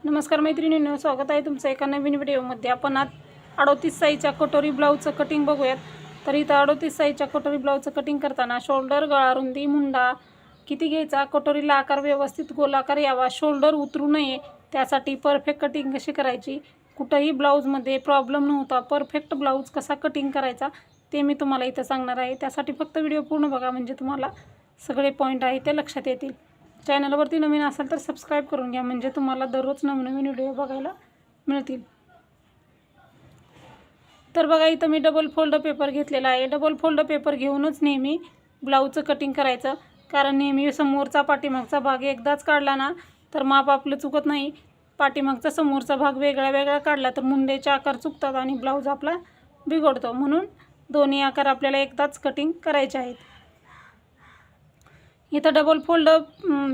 नमस्कार मैत्रिणींनो, स्वागत आहे तुमचं एका नवीन व्हिडिओमध्ये। आपण आज 38 साईजच्या कटोरी ब्लाऊजचं कटिंग बघूयात। तर इथं 38 साईजच्या कटोरी ब्लाऊजचं कटिंग करताना शोल्डर, गळा रुंदी, मुंडा किती घ्यायचा, कटोरीला आकार व्यवस्थित गोलाकार यावा, शोल्डर उतरू नये, त्यासाठी परफेक्ट कटिंग कशी करायची, कुठेही ब्लाऊजमध्ये प्रॉब्लेम नव्हता परफेक्ट ब्लाऊज कसा कटिंग करायचा ते मी तुम्हाला इथं सांगणार आहे। त्यासाठी फक्त व्हिडिओ पूर्ण बघा, म्हणजे तुम्हाला सगळे पॉईंट आहे ते लक्षात येतील। चॅनलवरती नवीन असाल तर सबस्क्राईब करून घ्या, म्हणजे तुम्हाला दररोज नवीन व्हिडिओ बघायला मिळतील। तर बघा, इथं मी डबल फोल्ड पेपर घेतलेला आहे। डबल फोल्ड पेपर घेऊनच नेहमी ब्लाऊजचं कटिंग करायचं, कारण नेहमी समोरचा पाठीमागचा भाग एकदाच काढला ना तर माप आपलं चुकत नाही। पाठीमागचा समोरचा भाग वेगळा वेगळा काढला तर मुंडेचे आकार चुकतात आणि ब्लाऊज आपला बिघडतो, म्हणून दोन्ही आकार आपल्याला एकदाच कटिंग करायचे आहेत। इथं डबल फोल्ड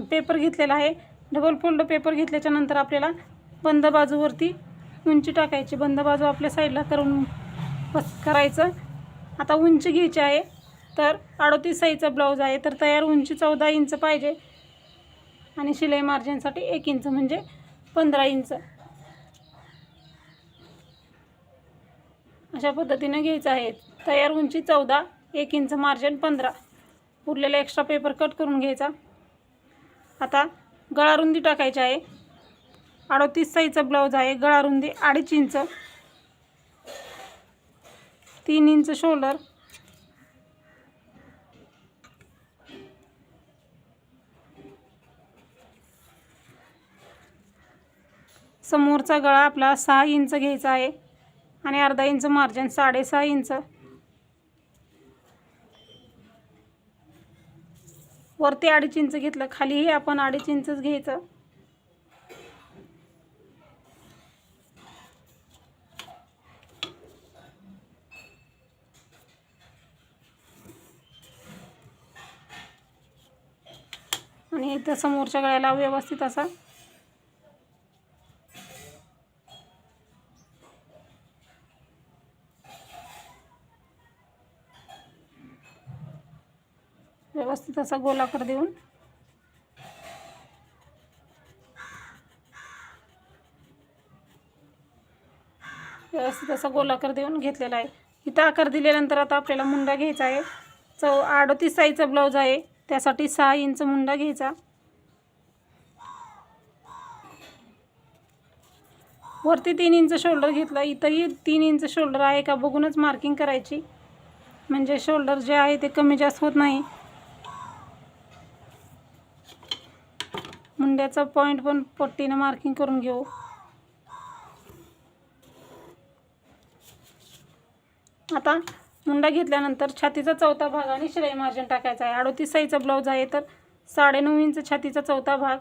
पेपर घेतलेला आहे। डबल फोल्ड पेपर घेतल्याच्या नंतर आपल्याला बंद बाजूवरती उंची टाकायची, बंद बाजू आपल्या साईडला करून करायचं। आता उंची घ्यायची आहे, तर 38 साईजचा ब्लाऊज आहे तर तयार उंची 14 इंच पाहिजे आणि शिलाई मार्जिनसाठी 1 इंच म्हणजे 15 इंच अशा पद्धतीने घ्यायचं आहे। तयार उंची 14, 1 इंच मार्जिन 15, उरलेला एक्स्ट्रा पेपर कट करून घ्यायचा। आता गळा रुंदी टाकायची आहे। 38 साईजचा ब्लाऊज आहे, गळा रुंदी 2.5 इंच, 3 इंच शोल्डर, समोरचा गळा आपला 6 इंच घ्यायचा आहे आणि अर्धा इंच मार्जिन 6.5 इंच, वरती 2.5 इंच घेतलं, खालीही आपण 2.5 इंचच घ्यायचं। आणि इथं समोरच्या गळ्याला व्यवस्थित असा गोलाकार देऊन गोलाकार देऊन घेतलेला आहे। इथं आकार दिल्यानंतर आता आपल्याला मुंडा घ्यायचा आहे। 38 साईजचा ब्लाऊज आहे, त्यासाठी 6 इंच मुंडा घ्यायचा। वरती 3 इंच शोल्डर घेतला, इथंही 3 इंच शोल्डर आहे का बघूनच मार्किंग करायची, म्हणजे शोल्डर जे आहे ते कमी जास्त होत नाही। मुंड्याचा पॉईंट पण पट्टीने मार्किंग करून घेऊ। आता मुंडा घेतल्यानंतर छातीचा चौथा भाग आणि शिलाई मार्जिन टाकायचा आहे। 38 साईजचा ब्लाऊज आहे तर 9.5 इंच छातीचा चौथा भाग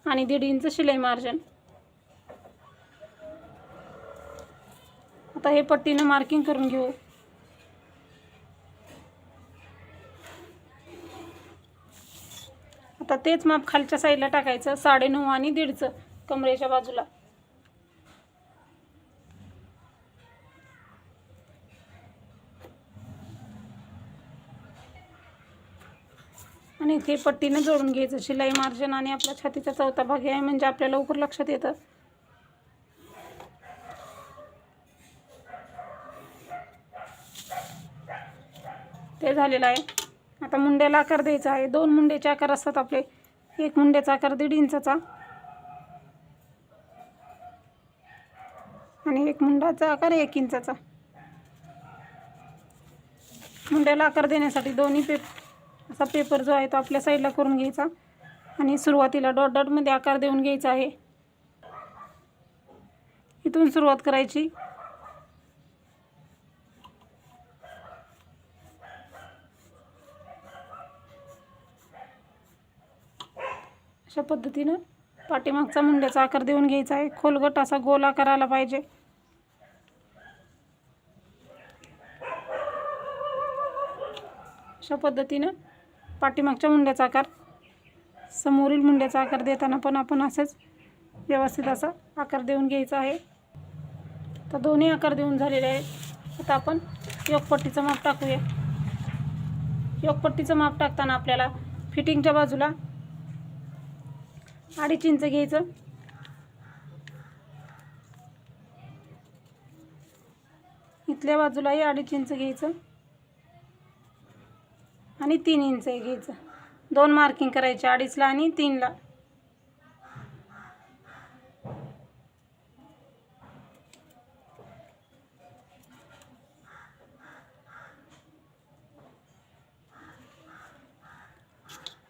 आणि 1.5 इंच शिलाई मार्जिन। आता हे पट्टीने मार्किंग करून घेऊ। आता तेच माप खालच्या साईडला टाकायचं, 9.5 आणि 1.5 कमरेच्या बाजूला। आणि ते पट्टीने जोडून घ्यायचं, शिलाई मार्जिन आणि आपला छातीचा चौथा भाग आहे, म्हणजे आपल्याला लवकर लक्षात येतं। ते झालेलं आहे। आता मुंड्याला आकार द्यायचा आहे। 2 मुंड्याचे आकार असतात आपले, एक मुंड्याचा आकार 1.5 इंचाचा आणि एक मुंडाचा आकार 1 इंचाचा। मुंड्याला आकार देण्यासाठी दोन्ही असा पेपर जो आहे तो आपल्या साईडला करून घ्यायचा आणि सुरुवातीला डॉट डॉटमध्ये आकार देऊन घ्यायचा आहे। इथून सुरुवात करायची। अशा पद्धतीनं पाठीमागचा मुंड्याचा आकार देऊन घ्यायचा आहे। खोलगट असा गोल आकार आला पाहिजे। अशा पद्धतीनं पाठीमागच्या मुंड्याचा आकार, समोरील मुंड्याचा आकार देताना पण आपण असंच व्यवस्थित असा आकार देऊन घ्यायचा आहे। तर दोन्ही आकार देऊन झालेले आहेत। आता आपण योकपट्टीचं माप टाकूया। योकपट्टीचं माप टाकताना आपल्याला फिटिंगच्या बाजूला 2.5 इंच घ्यायचं. इथल्या बाजूलाही 2.5 इंच घ्यायचं आणि 3 इंच घ्यायचं. 2 मार्किंग करायचे, 2.5ला आणि 3ला.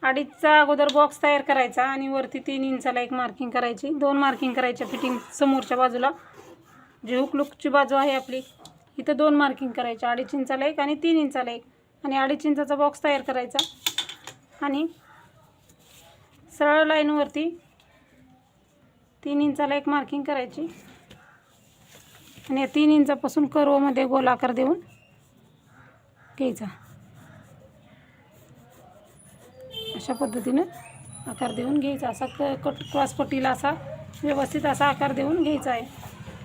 अडीचचा अगोदर बॉक्स तयार करायचा आणि वरती 3 इंचाला एक मार्किंग करायची. 2 मार्किंग करायच्या फिटिंग समोरच्या बाजूला. जी हुकलूकची बाजू आहे आपली, इथं 2 मार्किंग करायच्या. 2.5 इंचाला एक आणि 3 इंचाला एक. आणि 2.5 इंचाचा बॉक्स तयार करायचा आणि सरळ लाईनवरती 3 इंचाला एक मार्किंग करायची आणि 3 इंचापासून कर्वमध्ये गोलाकार देऊन घ्यायचा. अशा पद्धतीनं आकार देऊन घ्यायचा. असा क्रॉसपट्टीला असा व्यवस्थित असा आकार देऊन घ्यायचा आहे.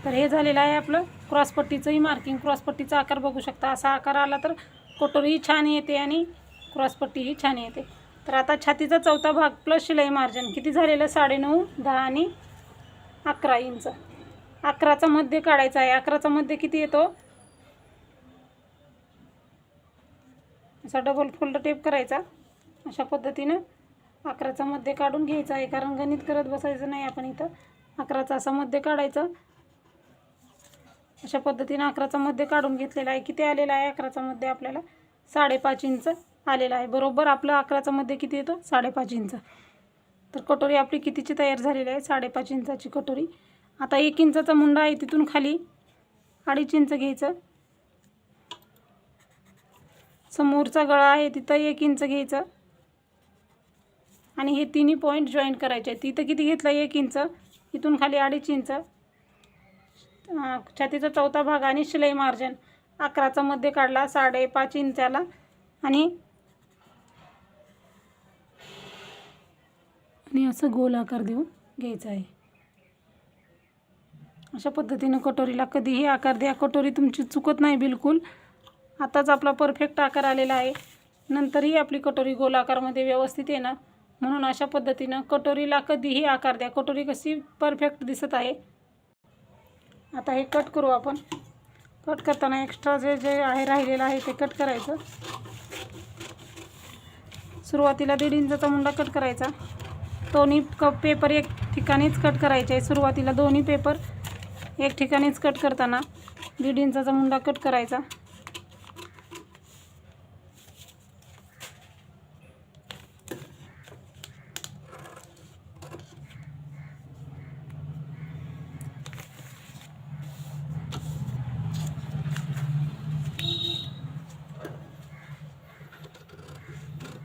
तर हे झालेलं आहे आपलं क्रॉसपट्टीचंही मार्किंग. क्रॉसपट्टीचा आकार बघू शकता. असा आकार आला तर कटोरीही छान येते आणि क्रॉसपट्टीही छान येते. तर आता छातीचा चौथा भाग प्लस शिलाई मार्जिन किती झालेलं? 9.5, 10 आणि 11 इंच. 11चा मध्य काढायचा आहे. 11चा मध्य किती येतो? असा डबल फोल्ड टेप करायचा. अशा पद्धतीनं 11चा मध्य काढून घ्यायचा आहे, कारण गणित करत बसायचं नाही आपण इथं. 11चा असा मध्य काढायचं. अशा पद्धतीनं 11चा मध्य काढून घेतलेला आहे. किती आलेला आहे 11चा मध्य? आपल्याला 5.5 इंच आलेला आहे. बरोबर आपलं 11चा मध्य किती येतो? 5.5 इंच. तर कटोरी आपली कितीची तयार झालेली आहे? 5.5 इंचाची कटोरी. आता 1 इंचाचा मुंडा आहे, तिथून खाली 2.5 इंच घ्यायचं. समोरचा गळा आहे तिथं 1 इंच घ्यायचं आणि हे तिन्ही पॉईंट जॉईंट करायचे. तिथं किती घेतलं? 1 इंच. इथून खाली 2.5 इंच. छातीचा चौथा भाग आणि शिलाई मार्जिन 11चा मध्य काढला 5.5 इंचाला आणि असं गोल आकार देऊन घ्यायचा आहे. अशा पद्धतीनं कटोरीला कधीही आकार द्या. कटोरी तुमची चुकत नाही बिलकुल. आताच आपला परफेक्ट आकार आलेला आहे. नंतरही आपली कटोरी गोल आकारमध्ये व्यवस्थित येणार. म्हणून अशा पद्धतीनं कटोरीला कधीही आकार द्या. कटोरी कशी परफेक्ट दिसत आहे. आता हे कट करू आपण. कट करताना एक्स्ट्रा जे आहे राहिलेलं आहे ते कट करायचं. सुरुवातीला 1.5 इंचाचा मुंडा कट करायचा. दोन्ही पेपर एक ठिकाणीच कट करायचे. सुरुवातीला दोन्ही पेपर एक ठिकाणीच कट करताना 1.5 इंचाचा मुंडा कट करायचा.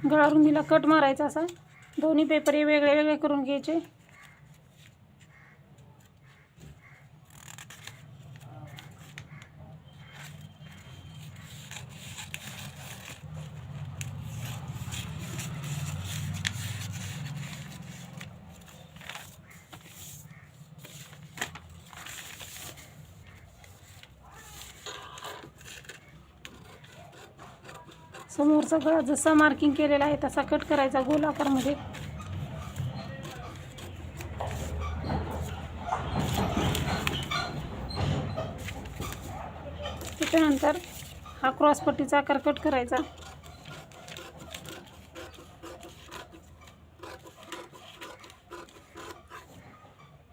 गळा रुंदीला कट मारायचा. असा दोन्ही पेपर हे वेगळे वेगळे करून घ्यायचे. समोरचा गळा जसा मार्किंग केलेला आहे तसा कट करायचा गोल आकारमध्ये. त्याच्यानंतर हा क्रॉसपट्टीचा आकार कट करायचा.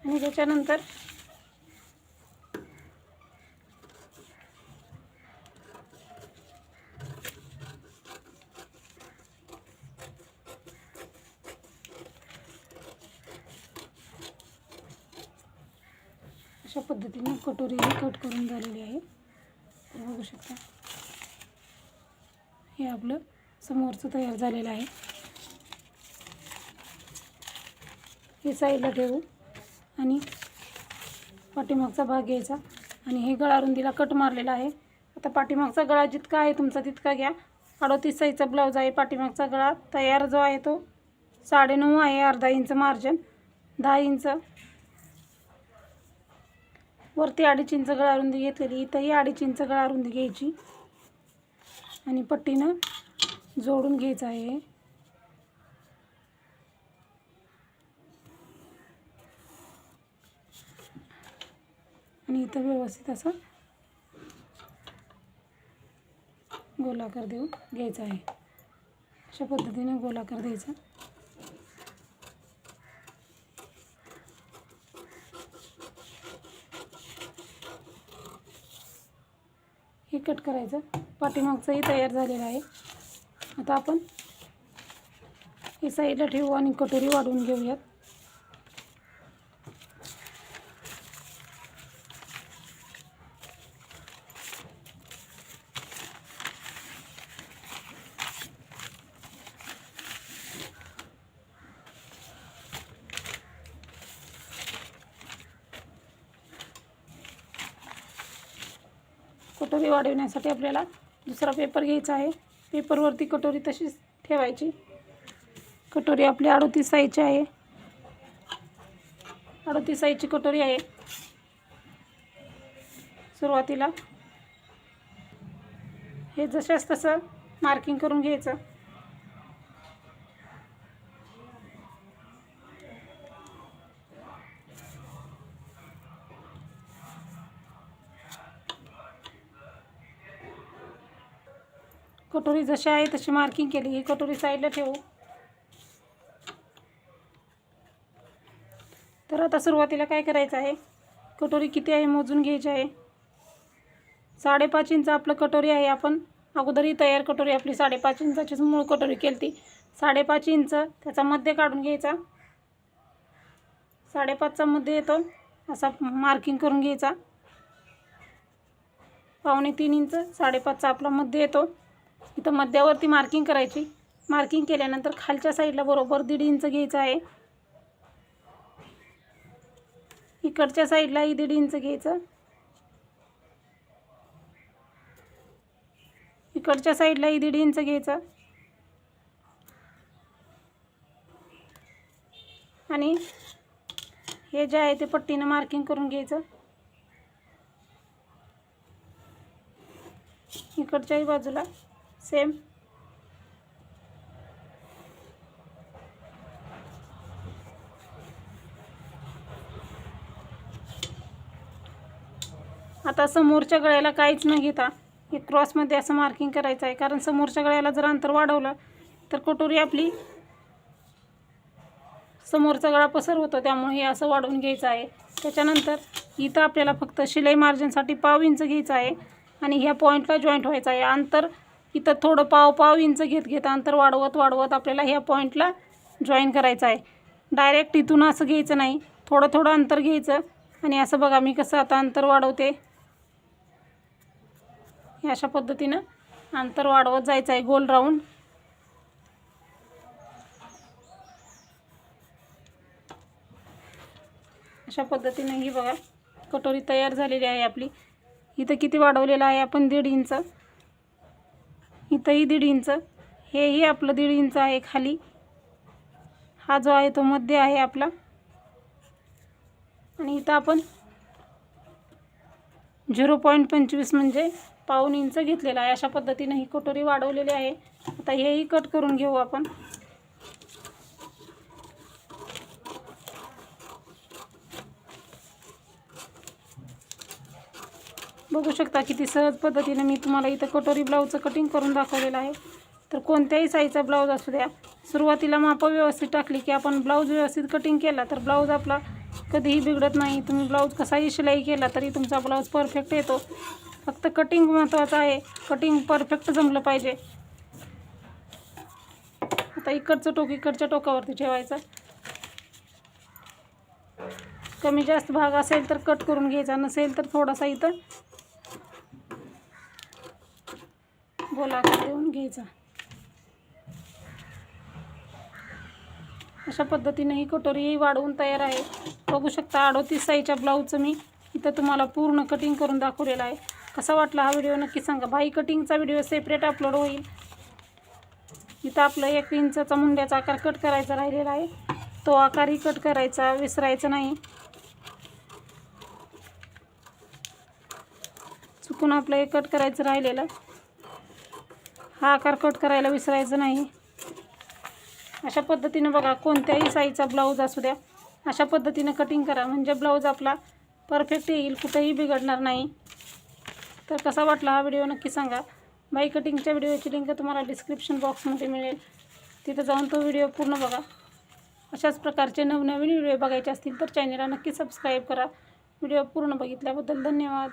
आणि त्याच्यानंतर अशा पद्धतीने कटोरी ही कट करून झालेली आहे. बघू शकता हे आपलं समोरचं तयार झालेलं आहे. हे साईडला ठेवू आणि पाठीमागचा भाग घ्यायचा आणि हे गळा रुंदीला कट मारलेला आहे. आता पाठीमागचा गळा जितका आहे तुमचा तितका घ्या. 38 साईजचा ब्लाऊज आहे. पाठीमागचा गळा तयार जो आहे तो 9.5 आहे. अर्धा इंच मार्जिन, 10 इंच. वरती 2.5 इंच गळा रुंदी घेतलेली. इथंही 2.5 इंच गळा रुंदी घ्यायची आणि पट्टीनं जोडून घ्यायचं आहे. आणि इथं व्यवस्थित असं गोलाकार देऊन घ्यायचा आहे. अशा पद्धतीने गोलाकार द्यायचा. हे कट करायचं. पाठीमागचंही तयार झालेलं आहे. आता आपण हे साईडला ठेवू आणि कटोरी वाढवून घेऊयात. कटोरी वाढवण्यासाठी आपल्याला दुसरा पेपर घ्यायचा आहे. पेपरवरती कटोरी तशीच ठेवायची. कटोरी आपली 38 साईजची आहे. 38 साईजची कटोरी आहे. सुरुवातीला हे जशास तसं मार्किंग करून घ्यायचं. कटोरी जशी आहे तशी मार्किंग केली. ही कटोरी साईडला ठेवू. तर आता सुरुवातीला काय करायचं आहे, कटोरी किती आहे मोजून घ्यायची आहे. 5.5 इंच आपलं कटोरी आहे. आपण अगोदरही तयार कटोरी आपली 5.5 इंचाचीच मूळ कटोरी केली ती. 5.5 इंच त्याचा मध्य काढून घ्यायचा. 5.5चा मध्य येतो असा मार्किंग करून घ्यायचा. 2.25 इंच 5.5चा आपला मध्य येतो. इथं मध्यावरती मार्किंग करायची. मार्किंग केल्यानंतर खालच्या साईडला बरोबर 1.5 इंच घ्यायचं आहे. इकडच्या साईडलाही 1.5 इंच घ्यायचं. इकडच्या साईडलाही 1.5 इंच घ्यायचं. आणि हे जे आहे ते पट्टीनं मार्किंग करून घ्यायचं. इकडच्याही बाजूला सेम. आता समोरच्या गळ्याला काहीच न घेता एक क्रॉसमध्ये असं मार्किंग करायचं आहे. कारण समोरच्या गळ्याला जर अंतर वाढवलं तर कटोरी आपली समोरचा गळा पसर होतो. त्यामुळे हे असं वाढवून घ्यायचं आहे. त्याच्यानंतर इथं आपल्याला फक्त शिलाई मार्जिनसाठी 1/2 इंच घ्यायचं आहे आणि ह्या पॉईंटला जॉईंट व्हायचं आहे. अंतर इथं थोडं 1/2 इंच घेत अंतर वाढवत आपल्याला ह्या पॉईंटला जॉईन करायचं आहे. डायरेक्ट इथून असं घ्यायचं नाही. थोडं अंतर घ्यायचं आणि असं बघा मी कसं आता अंतर वाढवते. अशा पद्धतीनं अंतर वाढवत जायचं आहे गोल राऊंड. अशा पद्धतीनं ही बघा कटोरी तयार झालेली आहे आपली. इथं किती वाढवलेलं आहे आपण 1.5 इंच. इथंही 1.5 इंच. हेही आपलं 1.5 इंच आहे खाली. हा जो आहे तो मध्य आहे आपला. आणि इथं आपण 0.25 म्हणजे 1/2 इंच घेतलेला आहे. अशा पद्धतीनं ही कटोरी वाढवलेली आहे. आता हेही कट करून घेऊ आपण. बघू शकता किती सहज पद्धतीने मी तुम्हाला इथं कटोरी ब्लाऊजचं कटिंग करून दाखवलेलं आहे. तर कोणत्याही साईजचा ब्लाऊज असू द्या, सुरुवातीला मापं व्यवस्थित टाकली की आपण ब्लाऊज व्यवस्थित कटिंग केला तर ब्लाऊज आपला कधीही बिघडत नाही. तुम्ही ब्लाऊज कसाही शिलाई केला तरी तुमचा ब्लाऊज परफेक्ट येतो. फक्त कटिंग महत्त्वाचं आहे. कटिंग परफेक्ट जमलं पाहिजे. आता इकडचं टोक इकडच्या टोकावरती ठेवायचं. कमी जास्त भाग असेल तर कट करून घ्यायचा, नसेल तर थोडासा इथं गोलाकार देऊन घ्यायचा. अशा पद्धतीने ही कटोरी वाढवून तयार आहे. बघू शकता 38 साईजच्या ब्लाऊजचं मी इथं तुम्हाला पूर्ण कटिंग करून दाखवलेलं आहे. कसा वाटला हा व्हिडिओ नक्की सांगा. बाई कटिंगचा व्हिडिओ सेपरेट अपलोड होईल. इथं आपलं 1 इंचाचा मुंड्याचा आकार कट करायचा राहिलेला आहे. तो आकारही कट करायचा, विसरायचा नाही. चुकून आपलं एक कट करायचं राहिलेलं, हा आकार कट करायला विसरायचं नाही. अशा पद्धतीनं बघा कोणत्याही साईजचा ब्लाऊज असू द्या अशा पद्धतीनं कटिंग करा. म्हणजे ब्लाऊज आपला परफेक्ट येईल, कुठेही बिघडणार नाही. तर कसा वाटला हा व्हिडिओ नक्की सांगा. बाई कटिंगच्या व्हिडिओची लिंक तुम्हाला डिस्क्रिप्शन बॉक्समध्ये मिळेल, तिथं जाऊन तो व्हिडिओ पूर्ण बघा. अशाच प्रकारचे नवनवीन व्हिडिओ बघायचे असतील तर चॅनलला नक्की सबस्क्राईब करा. व्हिडिओ पूर्ण बघितल्याबद्दल धन्यवाद.